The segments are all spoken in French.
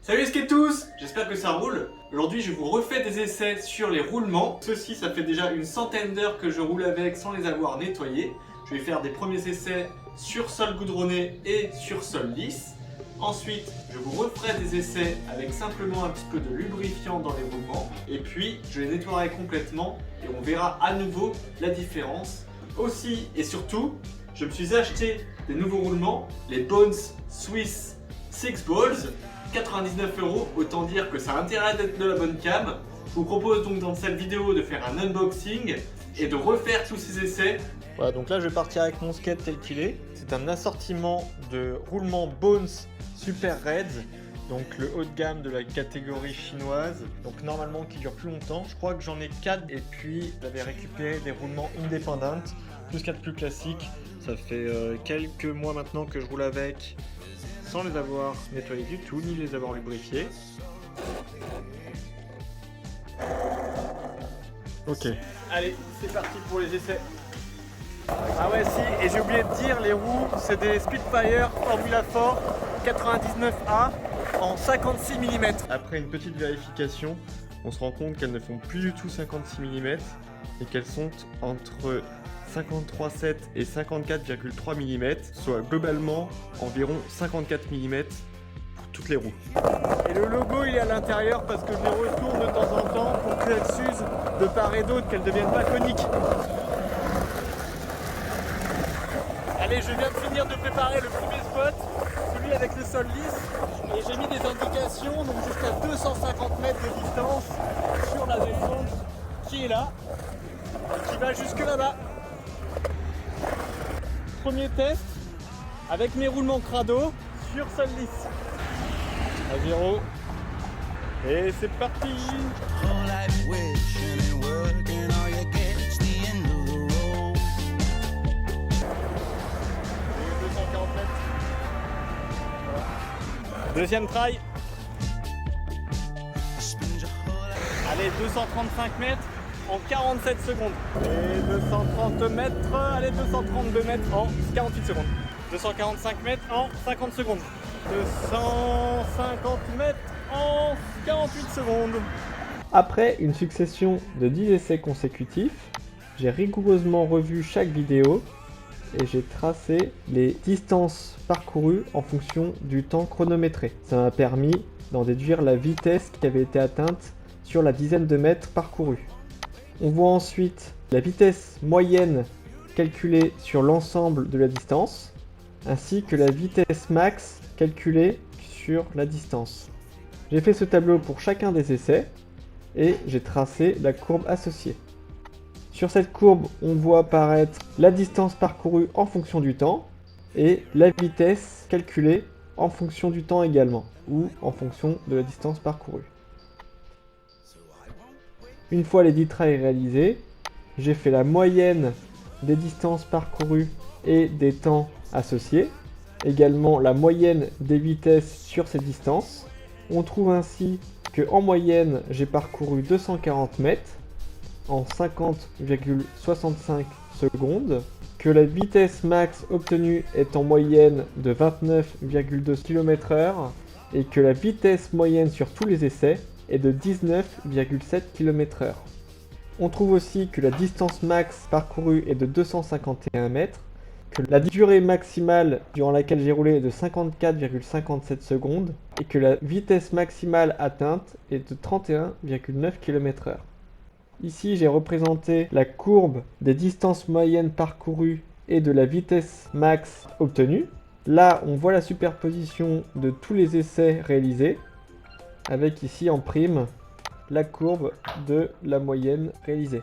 Salut les skateurs, j'espère que ça roule. Aujourd'hui je vous refais des essais sur les roulements. Ceci, ça fait déjà une centaine d'heures que je roule avec sans les avoir nettoyés. Je vais faire des premiers essais sur sol goudronné et sur sol lisse. Ensuite, je vous referai des essais avec simplement un petit peu de lubrifiant dans les roulements. Et puis, je les nettoierai complètement et on verra à nouveau la différence. Aussi et surtout, je me suis acheté des nouveaux roulements, les Bones Swiss 6 Balls. 99 €, autant dire que ça a intérêt d'être de la bonne cam. Je vous propose donc dans cette vidéo de faire un unboxing et de refaire tous ces essais. Voilà, donc là je vais partir avec mon skate tel qu'il est. C'est un assortiment de roulements Bones Super Reds, donc le haut de gamme de la catégorie chinoise, donc normalement qui dure plus longtemps. Je crois que j'en ai 4 et puis j'avais récupéré des roulements indépendants, plus 4 plus classiques. Ça fait quelques mois maintenant que je roule avec, sans les avoir nettoyés du tout, ni les avoir lubrifiés. Ok. Allez, c'est parti pour les essais. Ah ouais si, et j'ai oublié de dire, les roues, c'est des Spitfire Formula 4 99A en 56 mm. Après une petite vérification, on se rend compte qu'elles ne font plus du tout 56 mm et qu'elles sont entre 53,7 et 54,3 mm, soit globalement environ 54 mm pour toutes les roues. Et le logo il est à l'intérieur parce que je les retourne de temps en temps pour qu'elles s'usent de part et d'autre, qu'elles ne deviennent pas coniques. Allez, je viens de finir de préparer le premier spot, celui avec le sol lisse, et j'ai mis des indications donc jusqu'à 250 mètres de distance sur la descente qui est là et qui va jusque là-bas. Premier test avec mes roulements crado sur sol lisse. À 0. Et c'est parti. 240 mètres. Deuxième try. Allez, 235 mètres en 47 secondes. Et 230 mètres, allez 232 mètres en 48 secondes. 245 mètres en 50 secondes. 250 mètres en 48 secondes. Après une succession de 10 essais consécutifs, j'ai rigoureusement revu chaque vidéo et j'ai tracé les distances parcourues en fonction du temps chronométré. Ça m'a permis d'en déduire la vitesse qui avait été atteinte sur la dizaine de mètres parcourus. On voit ensuite la vitesse moyenne calculée sur l'ensemble de la distance, ainsi que la vitesse max calculée sur la distance. J'ai fait ce tableau pour chacun des essais et j'ai tracé la courbe associée. Sur cette courbe, on voit apparaître la distance parcourue en fonction du temps et la vitesse calculée en fonction du temps également, ou en fonction de la distance parcourue. Une fois les 10 trails réalisés, j'ai fait la moyenne des distances parcourues et des temps associés, également la moyenne des vitesses sur ces distances. On trouve ainsi que en moyenne, j'ai parcouru 240 mètres en 50,65 secondes, que la vitesse max obtenue est en moyenne de 29,2 km/h et que la vitesse moyenne sur tous les essais est de 19,7 km/h. On trouve aussi que la distance max parcourue est de 251 mètres, que la durée maximale durant laquelle j'ai roulé est de 54,57 secondes et que la vitesse maximale atteinte est de 31,9 km/h. Ici, j'ai représenté la courbe des distances moyennes parcourues et de la vitesse max obtenue. Là, on voit la superposition de tous les essais réalisés, avec ici en prime la courbe de la moyenne réalisée.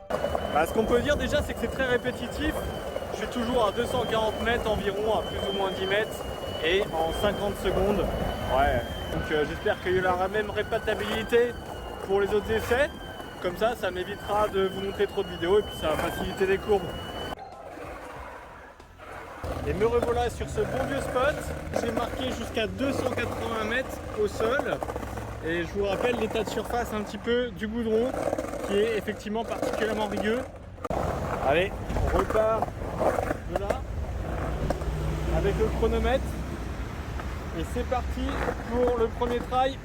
Ce qu'on peut dire déjà, c'est que c'est très répétitif. Je suis toujours à 240 mètres environ, à plus ou moins 10 mètres, et en 50 secondes. Ouais. Donc j'espère qu'il y aura la même répétabilité pour les autres essais. Comme ça, ça m'évitera de vous montrer trop de vidéos et puis ça va faciliter les courbes. Et me revoilà sur ce bon vieux spot. J'ai marqué jusqu'à 280 mètres au sol. Et je vous rappelle l'état de surface un petit peu du goudron qui est effectivement particulièrement rigueux. Allez, on repart de là avec le chronomètre. Et c'est parti pour le premier try.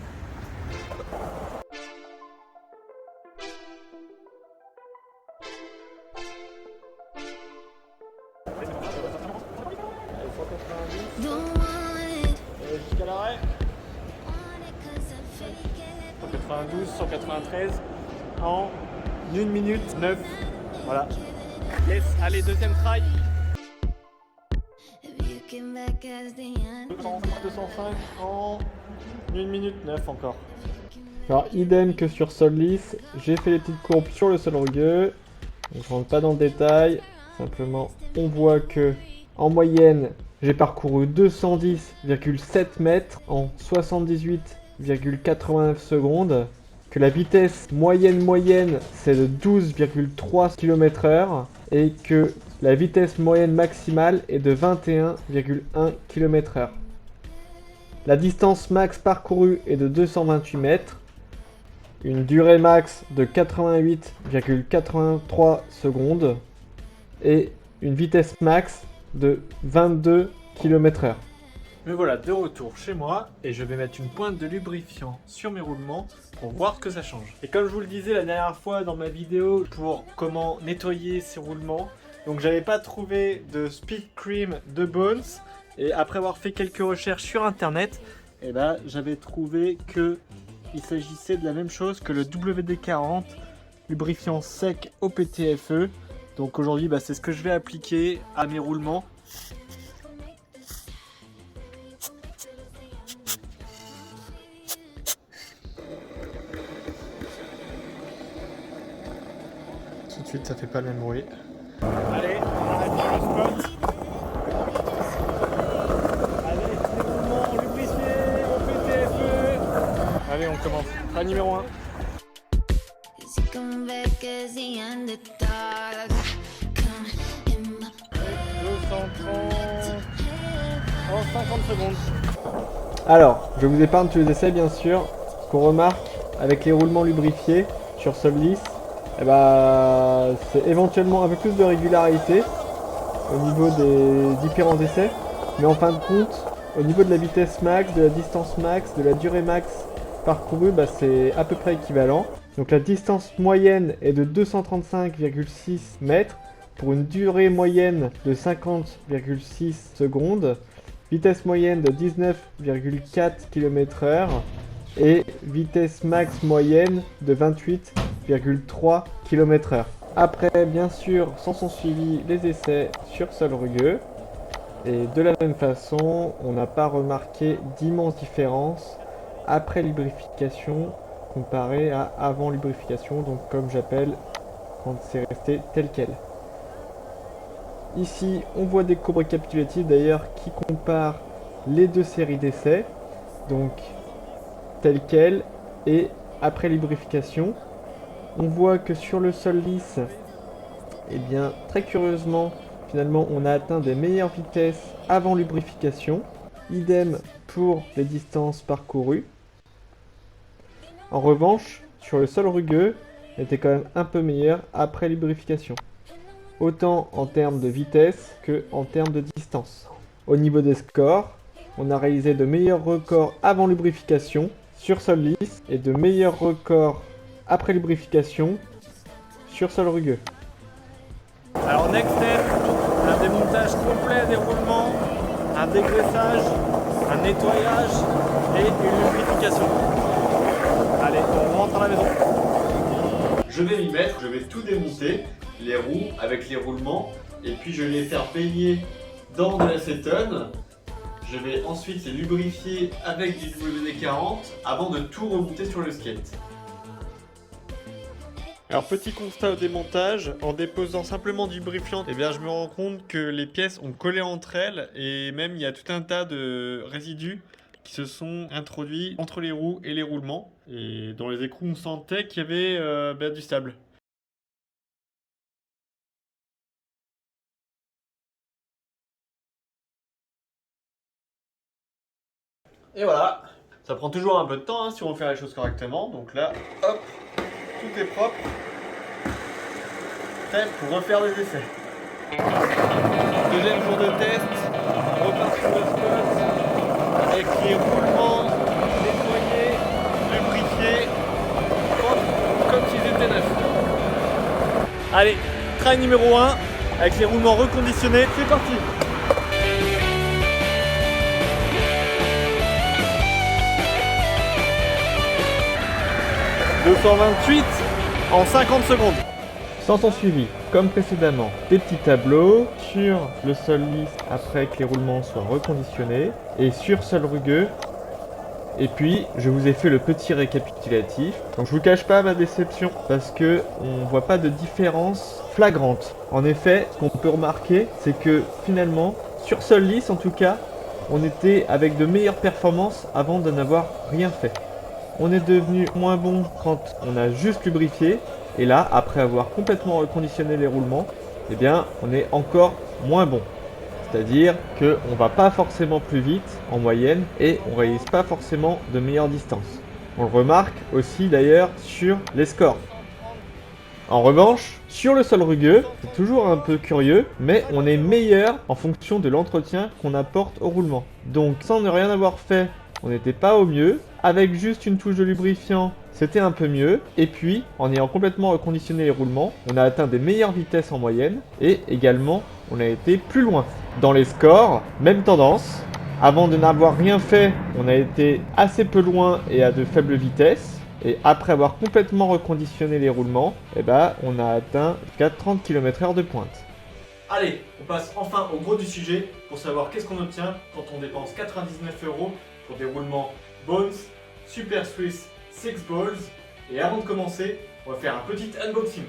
Et jusqu'à l'arrêt. 192, 193 en 1 minute 9. Voilà. Yes, allez, deuxième try. 205 en 1 minute 9 encore. Alors, idem que sur sol lisse, j'ai fait les petites courbes sur le sol rugueux. Donc, je rentre pas dans le détail. Simplement, on voit que en moyenne, j'ai parcouru 210,7 mètres en 78,89 secondes. Que la vitesse moyenne c'est de 12,3 km/h et que la vitesse moyenne maximale est de 21,1 km/h. La distance max parcourue est de 228 mètres. Une durée max de 88,83 secondes et une vitesse max de 22 km/h. Me voilà de retour chez moi et je vais mettre une pointe de lubrifiant sur mes roulements pour voir ce que ça change. Et comme je vous le disais la dernière fois dans ma vidéo pour comment nettoyer ces roulements, donc j'avais pas trouvé de speed cream de Bones et après avoir fait quelques recherches sur internet, et ben j'avais trouvé que il s'agissait de la même chose que le WD-40 lubrifiant sec au PTFE. Donc aujourd'hui c'est ce que je vais appliquer à mes roulements. Tout de suite ça fait pas le même bruit. Allez, on arrête sur le spot. Allez, les roulements lubrifiés au PTFE. Allez, on commence. Pas numéro 1. 230 en 50 secondes. Alors, je vous épargne tous les essais bien sûr. Ce qu'on remarque avec les roulements lubrifiés sur sol lisse, c'est éventuellement un peu plus de régularité au niveau des différents essais. Mais en fin de compte, au niveau de la vitesse max, de la distance max, de la durée max parcourue, c'est à peu près équivalent. Donc la distance moyenne est de 235,6 mètres pour une durée moyenne de 50,6 secondes, vitesse moyenne de 19,4 km/h et vitesse max moyenne de 28,3 km/h. Après, bien sûr, s'en sont suivis les essais sur sol rugueux. Et de la même façon, on n'a pas remarqué d'immenses différences après lubrification comparé à avant lubrification, donc comme j'appelle quand c'est resté tel quel. Ici, on voit des courbes récapitulatives d'ailleurs qui comparent les deux séries d'essais, donc tel quel et après lubrification. On voit que sur le sol lisse, très curieusement, finalement, on a atteint des meilleures vitesses avant lubrification. Idem pour les distances parcourues. En revanche, sur le sol rugueux, il était quand même un peu meilleur après lubrification. Autant en termes de vitesse que en termes de distance. Au niveau des scores, on a réalisé de meilleurs records avant lubrification sur sol lisse et de meilleurs records après lubrification sur sol rugueux. Alors next step, un démontage complet des roulements, un dégraissage, un nettoyage et une lubrification. Allez, on rentre à la maison. Je vais m'y mettre, je vais tout démonter, les roues avec les roulements, et puis je vais les faire baigner dans de l'acétone. Je vais ensuite les lubrifier avec du WD-40 avant de tout remonter sur le skate. Alors petit constat au démontage, en déposant simplement du lubrifiant, je me rends compte que les pièces ont collé entre elles et même il y a tout un tas de résidus qui se sont introduits entre les roues et les roulements. Et dans les écrous, on sentait qu'il y avait du sable. Et voilà, ça prend toujours un peu de temps si on veut faire les choses correctement. Donc là, hop, tout est propre. Prêt pour refaire les essais. Deuxième jour de test, on repart sur le spot avec Allez, trail numéro 1 avec les roulements reconditionnés, c'est parti. « 228 en 50 secondes. » S'en sont suivis, comme précédemment, des petits tableaux sur le sol lisse après que les roulements soient reconditionnés et sur sol rugueux. Et puis, je vous ai fait le petit récapitulatif. Donc je vous cache pas ma déception parce que on voit pas de différence flagrante. En effet, ce qu'on peut remarquer, c'est que finalement, sur sol lisse en tout cas, on était avec de meilleures performances avant de n'avoir rien fait. On est devenu moins bon quand on a juste lubrifié. Et là, après avoir complètement reconditionné les roulements, eh bien, on est encore moins bon. C'est-à-dire qu'on ne va pas forcément plus vite en moyenne et on ne réalise pas forcément de meilleures distances. On le remarque aussi d'ailleurs sur les scores. En revanche, sur le sol rugueux, c'est toujours un peu curieux, mais on est meilleur en fonction de l'entretien qu'on apporte au roulement. Donc sans ne rien avoir fait, on n'était pas au mieux. Avec juste une touche de lubrifiant, c'était un peu mieux. Et puis, en ayant complètement reconditionné les roulements, on a atteint des meilleures vitesses en moyenne. Et également, on a été plus loin. Dans les scores, même tendance. Avant de n'avoir rien fait, on a été assez peu loin et à de faibles vitesses. Et après avoir complètement reconditionné les roulements, eh ben, on a atteint jusqu'à 30 km/h de pointe. Allez, on passe enfin au gros du sujet pour savoir qu'est-ce qu'on obtient quand on dépense 99 € pour des roulements Bones Super Swiss 6 Balls. Et avant de commencer, on va faire un petit unboxing.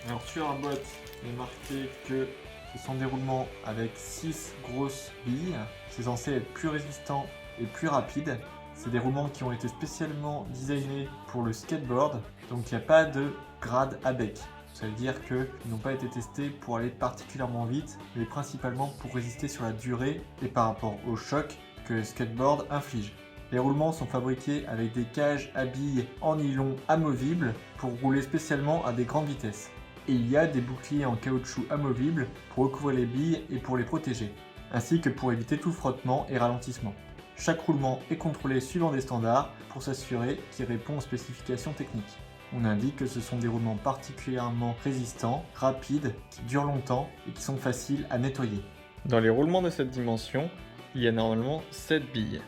Alors sur la boîte, il est marqué que ce sont des roulements avec 6 grosses billes. C'est censé être plus résistant et plus rapide. C'est des roulements qui ont été spécialement designés pour le skateboard, donc il n'y a pas de grade ABEC. Ça veut dire qu'ils n'ont pas été testés pour aller particulièrement vite, mais principalement pour résister sur la durée et par rapport au choc que le skateboard inflige. Les roulements sont fabriqués avec des cages à billes en nylon amovibles pour rouler spécialement à des grandes vitesses. Et il y a des boucliers en caoutchouc amovibles pour recouvrir les billes et pour les protéger, ainsi que pour éviter tout frottement et ralentissement. Chaque roulement est contrôlé suivant des standards pour s'assurer qu'il répond aux spécifications techniques. On indique que ce sont des roulements particulièrement résistants, rapides, qui durent longtemps et qui sont faciles à nettoyer. Dans les roulements de cette dimension, il y a normalement 7 billes.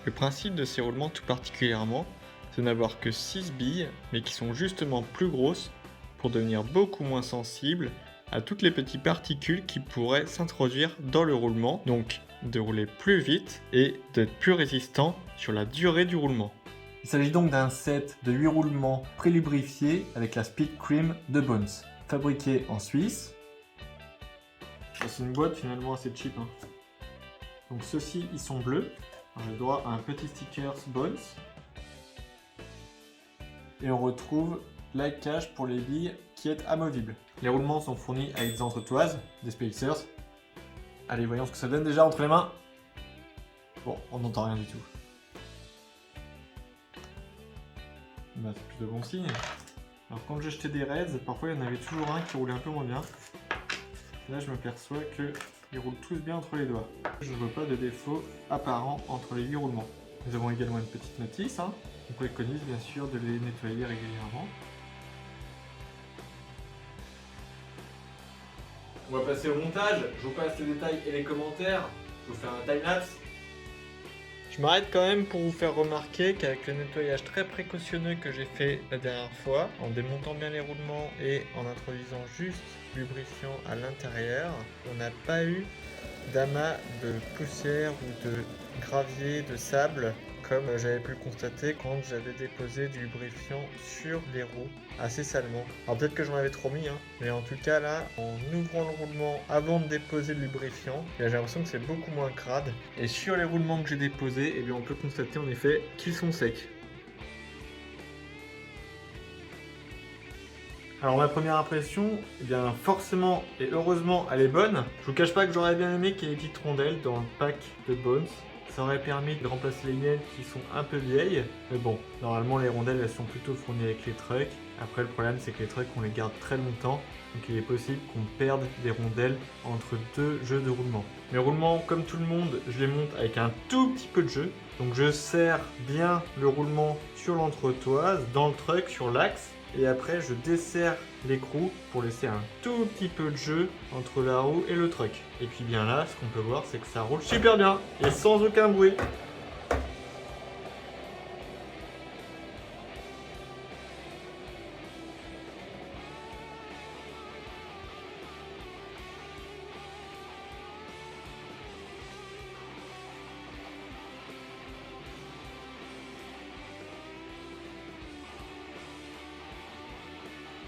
Le principe de ces roulements tout particulièrement, c'est n'avoir que 6 billes, mais qui sont justement plus grosses pour devenir beaucoup moins sensibles à toutes les petites particules qui pourraient s'introduire dans le roulement, donc de rouler plus vite et d'être plus résistant sur la durée du roulement. Il s'agit donc d'un set de 8 roulements pré-lubrifiés avec la Speed Cream de Bones, fabriqué en Suisse. C'est une boîte finalement assez cheap. Donc ceux-ci, ils sont bleus. On a le droit à un petit sticker Bones. Et on retrouve la cage pour les billes qui est amovible. Les roulements sont fournis avec des entretoises, des spacers. Allez, voyons ce que ça donne déjà entre les mains. Bon, on n'entend rien du tout. Bah, c'est plutôt bon signe. Alors quand j'ai jeté des Reds, parfois il y en avait toujours un qui roulait un peu moins bien. Là je me perçois qu'ils roulent tous bien entre les doigts. Je ne vois pas de défaut apparent entre les 8 roulements. Nous avons également une petite notice. On préconise bien sûr de les nettoyer régulièrement. On va passer au montage. Je vous passe les détails et les commentaires. Je vous fais un time-lapse. Je m'arrête quand même pour vous faire remarquer qu'avec le nettoyage très précautionneux que j'ai fait la dernière fois, en démontant bien les roulements et en introduisant juste lubrifiant à l'intérieur, on n'a pas eu d'amas de poussière ou de gravier, de sable, comme j'avais pu le constater quand j'avais déposé du lubrifiant sur les roues assez salement. Alors peut-être que j'en avais trop mis, mais en tout cas là, en ouvrant le roulement avant de déposer le lubrifiant, j'ai l'impression que c'est beaucoup moins crade. Et sur les roulements que j'ai déposés, on peut constater en effet qu'ils sont secs. Alors ma première impression, forcément et heureusement elle est bonne. Je vous cache pas que j'aurais bien aimé qu'il y ait des petites rondelles dans le pack de Bones. Ça aurait permis de remplacer les miennes qui sont un peu vieilles. Mais bon, normalement les rondelles elles sont plutôt fournies avec les trucks. Après, le problème, c'est que les trucks, on les garde très longtemps. Donc il est possible qu'on perde des rondelles entre deux jeux de roulement. Mes roulements, comme tout le monde, je les monte avec un tout petit peu de jeu. Donc je serre bien le roulement sur l'entretoise, dans le truck, sur l'axe. Et après, je desserre l'écrou pour laisser un tout petit peu de jeu entre la roue et le truck. Et puis bien là, ce qu'on peut voir, c'est que ça roule super bien et sans aucun bruit.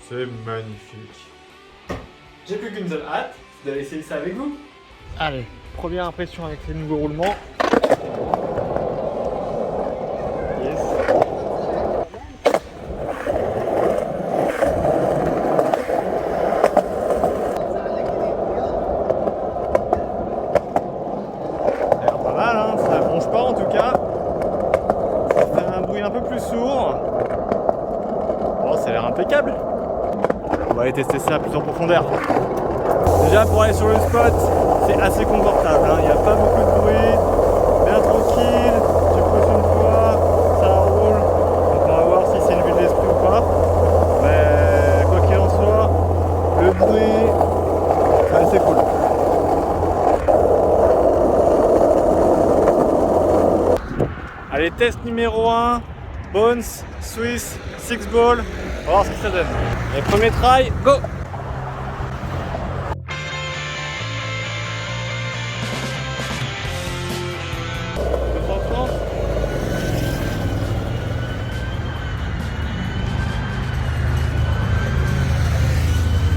C'est magnifique. J'ai plus qu'une seule hâte, c'est d'aller essayer ça avec vous. Allez, première impression avec les nouveaux roulements. Yes. Ça a l'air pas mal, hein, ça bronche pas en tout cas. Ça fait un bruit un peu plus sourd. Oh, ça a l'air impeccable. On va aller tester ça plus en profondeur. Déjà pour aller sur le spot, c'est assez confortable, hein. Il n'y a pas beaucoup de bruit, bien tranquille, tu pousses une fois, ça roule. Donc on va voir si c'est une vue d'esprit ou pas. Mais quoi qu'il en soit, le bruit, c'est assez cool. Allez, test numéro 1, Bones, Swiss, 6 ball. On va voir ce que ça donne. Et premier try, go!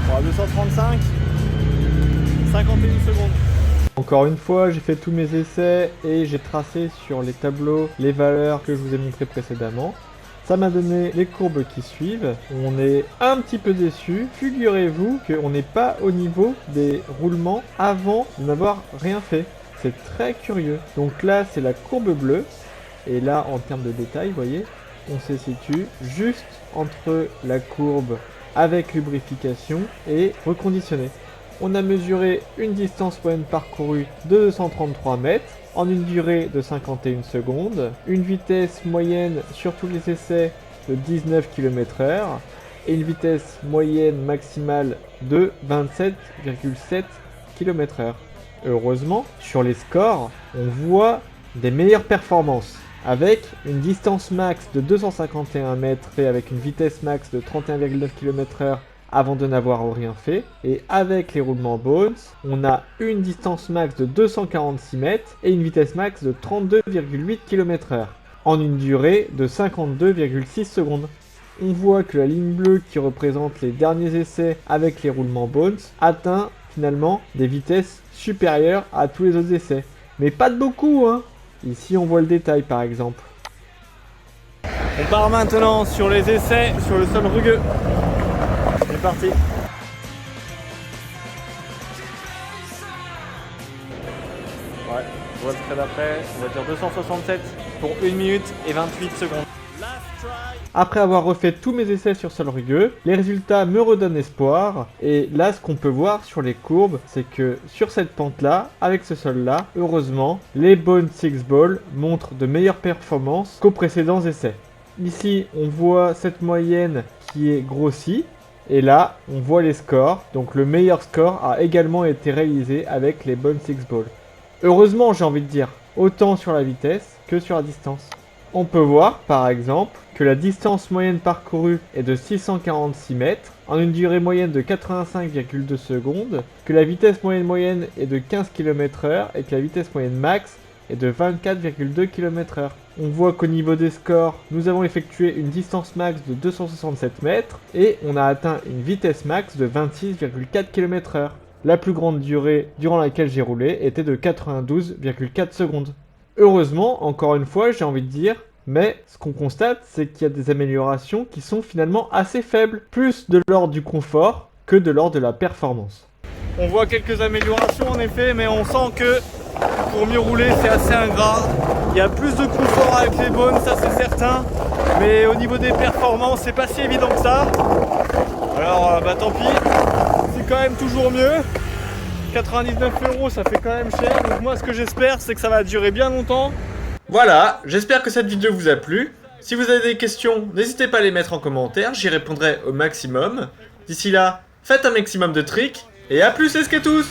Bon, à 235, 51 secondes. Encore une fois, j'ai fait tous mes essais et j'ai tracé sur les tableaux les valeurs que je vous ai montrées précédemment. Ça m'a donné les courbes qui suivent. On est un petit peu déçu. Figurez-vous qu'on n'est pas au niveau des roulements avant de n'avoir rien fait. C'est très curieux. Donc là, c'est la courbe bleue. Et là, en termes de détails, vous voyez, on se situe juste entre la courbe avec lubrification et reconditionnée. On a mesuré une distance moyenne parcourue de 233 mètres en une durée de 51 secondes, une vitesse moyenne sur tous les essais de 19 km/h et une vitesse moyenne maximale de 27,7 km/h. Heureusement, sur les scores, on voit des meilleures performances. Avec une distance max de 251 mètres et avec une vitesse max de 31,9 km/h avant de n'avoir rien fait. Et avec les roulements Bones, on a une distance max de 246 mètres et une vitesse max de 32,8 km/h en une durée de 52,6 secondes. On voit que la ligne bleue qui représente les derniers essais avec les roulements Bones atteint finalement des vitesses supérieures à tous les autres essais. Mais pas de beaucoup, hein. Ici on voit le détail par exemple. On part maintenant sur les essais sur le sol rugueux. C'est parti. Ouais, je vois le trait d'après, on va dire 267 pour 1 minute et 28 secondes. Après avoir refait tous mes essais sur sol rugueux, les résultats me redonnent espoir. Et là, ce qu'on peut voir sur les courbes, c'est que sur cette pente-là, avec ce sol-là, heureusement, les Bones 6 Ball montrent de meilleures performances qu'aux précédents essais. Ici, on voit cette moyenne qui est grossie. Et là, on voit les scores. Donc le meilleur score a également été réalisé avec les Bones 6 Ball. Heureusement, j'ai envie de dire, autant sur la vitesse que sur la distance. On peut voir, par exemple, que la distance moyenne parcourue est de 646 mètres, en une durée moyenne de 85,2 secondes, que la vitesse moyenne est de 15 km/h et que la vitesse moyenne max est de 24,2 km/h. On voit qu'au niveau des scores, nous avons effectué une distance max de 267 mètres et on a atteint une vitesse max de 26,4 km/h. La plus grande durée durant laquelle j'ai roulé était de 92,4 secondes. Heureusement, encore une fois, j'ai envie de dire, mais ce qu'on constate, c'est qu'il y a des améliorations qui sont finalement assez faibles, plus de l'ordre du confort que de l'ordre de la performance. On voit quelques améliorations en effet, mais on sent que pour mieux rouler, c'est assez ingrat. Il y a plus de confort avec les Bones, ça c'est certain, Mais au niveau des performances, c'est pas si évident que ça. Alors bah tant pis, c'est quand même toujours mieux. 99 € ça fait quand même cher, donc moi ce que j'espère c'est que ça va durer bien longtemps. Voilà, j'espère que cette vidéo vous a plu. Si vous avez des questions, n'hésitez pas à les mettre en commentaire, j'y répondrai au maximum. D'ici là, faites un maximum de tricks, et à plus les skatous!